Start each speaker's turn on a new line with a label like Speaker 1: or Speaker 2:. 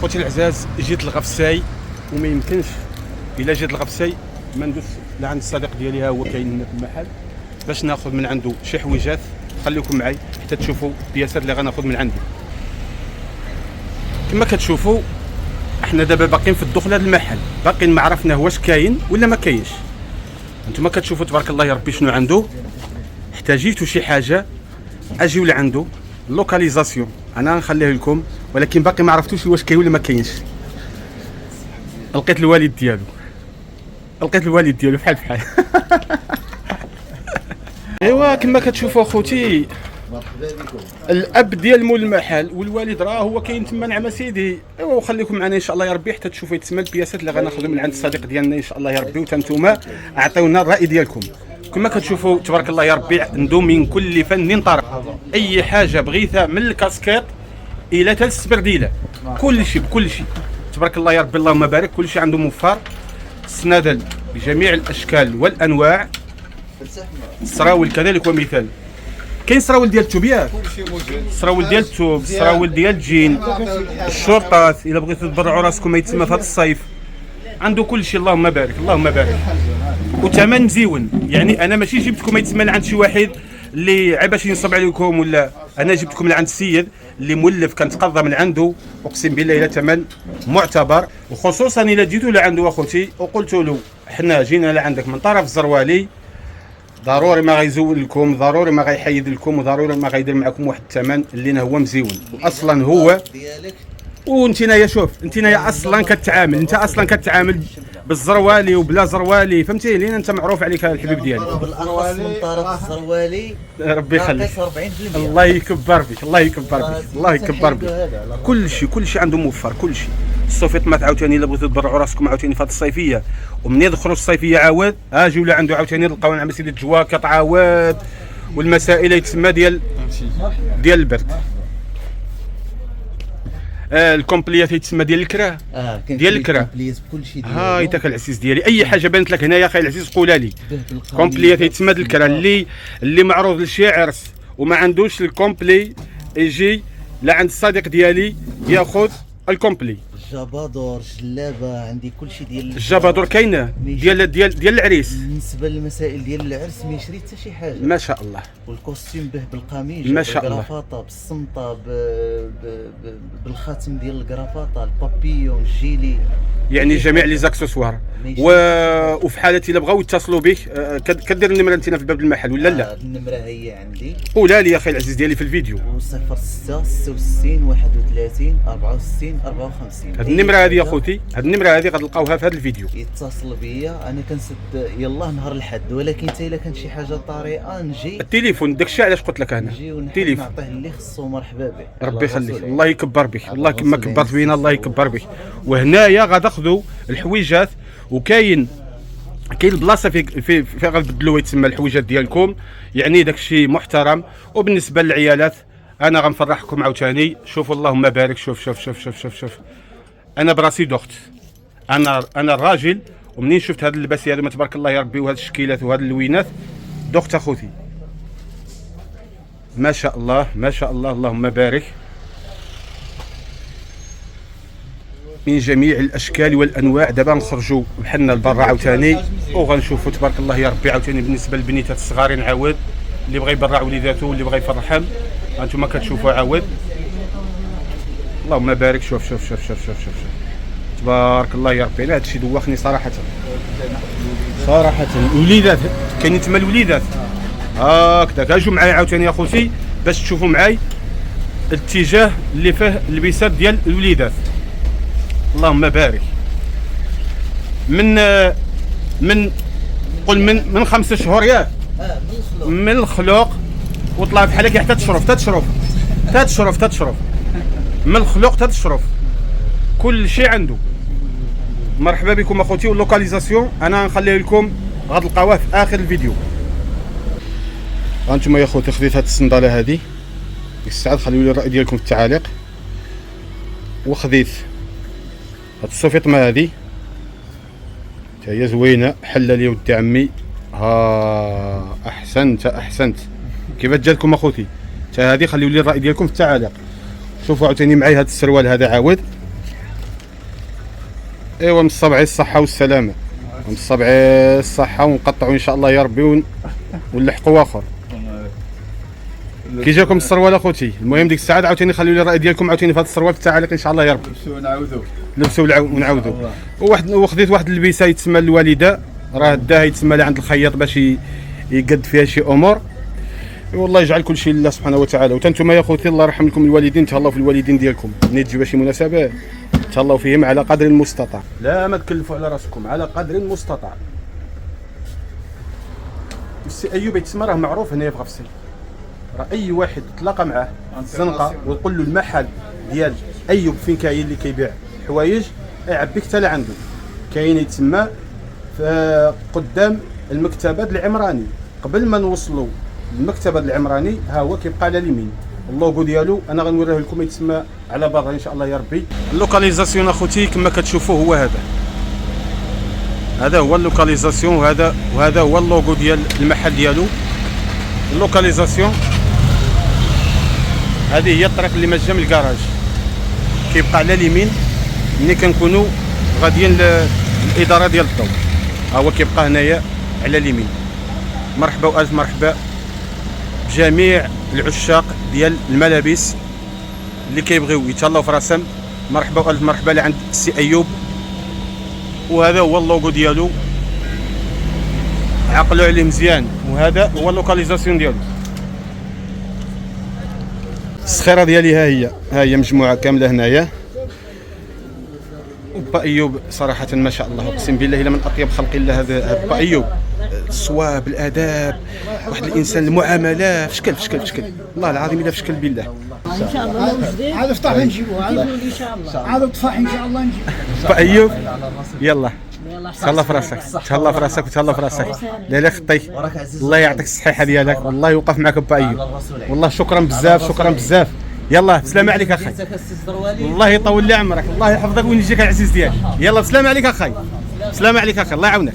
Speaker 1: خوتي العزاز جيت الغفساي وما يمكنش الا جيت الغفساي ما ندوز لا عند الصديق ديالي، ها هو كاين هنا في المحل باش ناخذ من عنده شي حويجات. خليكم معي حتى تشوفوا البياسات اللي غناخذ من عنده. كما كتشوفوا احنا دابا باقيين في الدخله ديال المحل، باقيين ما عرفناه واش كاين ولا ما كاينش. انتما كتشوفوا تبارك الله يا ربي شنو عنده. حتى جيتو شي حاجه اجيو لعنده. اللوكاليزاسيون انا نخليه لكم، ولكن باقي ما عرفتوش واش كاين ولا ما كاينش. لقيت الوالد ديالو بحال ايوا كما كتشوفوا اخوتي
Speaker 2: مرحبا بكم.
Speaker 1: الاب ديال مول المحل والوالد راه هو كاين تما. نعم سيدي. ايوا وخليكم معنا ان شاء الله يا ربي حتى تشوفوا يتسمى البياسات اللي غناخذوا من عند الصديق ديالنا ان شاء الله يا ربي. وتنتوما اعطيونا الراي ديالكم. كما كتشوفوا تبارك الله يا ربي عنده من كل فن طرق. اي حاجه بغيتها من الكاسكيط الى حتى السبرديله، كل شيء بكل شيء تبارك الله يا ربي. اللهم بارك. كل شيء عنده موفر. السنادل بجميع الاشكال والانواع. السراول كذلك ومثال. كاين سراول ديال التوبيات، سراول ديال التوب، سراول ديال الجين، الشرطات الا بغيتو تبرعوا راسكم ما يتسمى في هذا الصيف. عنده كل شيء اللهم بارك اللهم بارك. وثمن مزيون. يعني انا ماشي جبتكم ما يتسمى لعند شي واحد اللي عيب باش ينصب عليكم، ولا انا جبتكم لعند السيد اللي مولف كنتقضى من عنده. اقسم بالله الى ثمن معتبر. وخصوصا الا جيتوا لعنده اخوتي وقلتوا له حنا جينا لعندك من طرف الزروالي، ضروري ما غيزول لكم، ضروري ما غيحيد لكم، وضروري ما غيدير معكم واحد الثمن اللي هو مزيون. واصلا هو وانت يا شوف انت يا اصلا كتعامل، انت اصلا كتعامل بالزروالي وبلا زروالي، فهمتي لين انت معروف عليك الحبيب ديالي.
Speaker 2: بالارخص من طرف الزروالي
Speaker 1: ربي يخليك.
Speaker 2: 40%.
Speaker 1: الله يكبر بك الله يكبر بك الله يكبر بك. كل شيء عنده موفر كل شيء. السوفيطمات عاوتاني الا بغيتو تبرعوا راسكم عاوتاني في هذه الصيفيه، ومن يدخلوا الصيفيه عاود اجيو لعنده عاوتاني لقاو نعم سيدي الجواكط عاود والمسائل يتسمى ديال البرد. الكومبليات يتسمى ديال الكرا. ديال الكرا
Speaker 2: بكل شيء.
Speaker 1: هاي تاك العزيز ديالي. اي حاجه بانت لك هنايا اخي العزيز قولها لي. كومبليات يتسمى ديال الكرا اللي معروض لشي عرس وما عندوش الكومبلي يجي لعند الصديق ديالي ياخذ الكومبلي.
Speaker 2: الجبادور جلابه عندي كل شيء ديال
Speaker 1: الجبادور كاينه ديال العريس.
Speaker 2: بالنسبه للمسائل ديال العرس ما يشري حتى شي حاجه
Speaker 1: ما شاء الله.
Speaker 2: والكوستيم به بالقميج
Speaker 1: ما شاء الله.
Speaker 2: بالكرافطه بالصمطه بالخاتم ديال الكرافطه البابيون الجيلي،
Speaker 1: يعني جميع لي زاكسسوار. وفي حاله الا بغاو يتصلوا بك كدير النمره انت في باب المحل ولا لا؟
Speaker 2: النمره هي عندي.
Speaker 1: قولها لي يا اخي العزيز ديالي في الفيديو.
Speaker 2: 06 66 31 64 54.
Speaker 1: هاد النمره هذه يا خوتي، هاد النمره هذه غتلقاوها في هذا الفيديو.
Speaker 2: يتصل بيا انا كنسد يلاه نهار الحد، ولكن حتى الا كانت شي حاجه طارئه نجي.
Speaker 1: التليفون داكشي علاش قلت لك انا
Speaker 2: التليفون نعطيه اللي خصو. مرحبا به.
Speaker 1: ربي يخليك الله يكبر بك. الله كما كبرت بينا الله يكبر بك. وهنايا غتاخذوا الحويجات، وكاين البلاصه في غتبدلوا يتسمى الحويجات ديالكم، يعني داكشي محترم. وبالنسبه للعيالات انا غنفرحكم عاوتاني. شوفوا اللهم بارك. شوف انا براسي دخت. انا الراجل، ومنين شفت هذا اللباس هذا ما تبارك الله يا ربي وهذه الشكيلات وهذه اللوينات دخت اخوتي. ما شاء الله ما شاء الله اللهم بارك. من جميع الاشكال والانواع. دابا نخرجوا بحالنا لبرا عاوتاني وغنشوفوا تبارك الله يا ربي عاوتاني بالنسبه للبنيتات الصغارين عاود اللي بغى يبرع وليداتو واللي بغى يفرحهم. هانتوما كتشوفوا عاود اللهم بارك. شوف تبارك الله يا ربي. هذا الشيء دوخني صراحه. الوليدات كاينين تما الوليدات هكذاك. اجوا معايا عاوتاني يا خوتي باش تشوفوا معاي الاتجاه اللي فيه البسات ديال الوليدات. اللهم بارك. من 5 شهور ياك من الخلوق وطلع بحال هكا حتى تشرف من الخلوق حتى تشرف. كل شيء عنده. مرحبا بكم اخوتي. واللوكاليزاسيون انا نخليه لكم غتلقاوها في اخر الفيديو. هانتوما يا خوتي خديت هاد الصنداله هذه الساعه، خليوا لي الراي ديالكم في التعاليق. وخديت هاد السوفيطمه هذه حتى هي زوينه. حله لي ود عمي. ها احسنت. كيفاش جاتكم اخوتي؟ حتى هذه خليوا لي الراي ديالكم في التعاليق. شوفوا عاوتاني معايا هاد السروال هذا عاود ايوا مصاب الصحه والسلامه، مصاب الصحه ونقطعوا ان شاء الله يا ربي ونلحقوا اخر. كي جاكم السروال اخوتي، المهم ديك الساعه عاوتاني خليوا لي الراي ديالكم عاوتاني في هذا السروال في التعاليق ان شاء الله يا ربي. لبسوا ونعاودوا. وخديت واحد اللبسه يتسمى الوالده، راه داها يتسمى لها عند الخياط باش يقد فيها شي امور. والله يجعل كل شيء لله سبحانه وتعالى. وتنتم يا خوتي الله يرحم لكم الوالدين، تهلاو في الوالدين ديالكم، ملي تجيو شي مناسبه تهلاو فيهم على قدر المستطاع، لا ما تكلفوا على راسكم، على قدر المستطاع. السي ايوب يتسمى راه معروف هنا في غفصي، راه اي واحد تلاقى معاه الزنقه ويقول له المحل ديال ايوب فين كاين اللي كيبيع حوايج يعبيك حتى لعنده. كاين يتسمى قدام المكتبات العمراني، قبل ما نوصلوا للمكتبه العمراني ها هو كيبقى على اليمين، اللوغو ديالو انا غنوريه لكم يتسمى على برا ان شاء الله يا ربي. اللوكاليزاسيون اخوتي كما كتشوفوا هو هذا هو اللوكاليزاسيون، وهذا هو اللوغو ديال المحل ديالو. اللوكاليزاسيون هذه هي الطريق اللي مجا من الكراج، كيبقى على اليمين ملي كنكونوا غاديين للاداره ديال الضوء، ها هو كيبقى هنايا على اليمين. مرحبا والف مرحبا بجميع العشاق ديال الملابس اللي كيبغيو يتهلاو في راسهم، مرحبا والف مرحبا لعند السي ايوب. وهذا هو اللوغو ديالو، عقلوا عليه مزيان، وهذا هو اللوكاليزاسيون ديالو. السخيره ديالي ها هي مجموعه كامله هنايا. با ايوب صراحه ما شاء الله اقسم بالله الا من اطيب خلق الله هذا با ايوب. الصواب، الاداب، واحد الانسان، المعامله في شكل والله العظيم الا في شكل بالله.
Speaker 3: ان شاء الله لو جديد هذا الفطاح نجيبوه، ان شاء الله هذا الطفاح ان شاء الله نجيبوه.
Speaker 1: با ايوب يلا تهلا في راسك، تهلا في راسك وتهلا في راسك. لا خطي الله يعطيك الصحيحه ديالك، والله يوقف معك با ايوب، والله شكرا بزاف. يلا بسلامة عليك اخي، الله يطول لي عمرك، الله يحفظك وين يجيك العزيز ديالي. يلا بسلامة عليك اخي، بسلامة عليك اخي، الله يعاونك.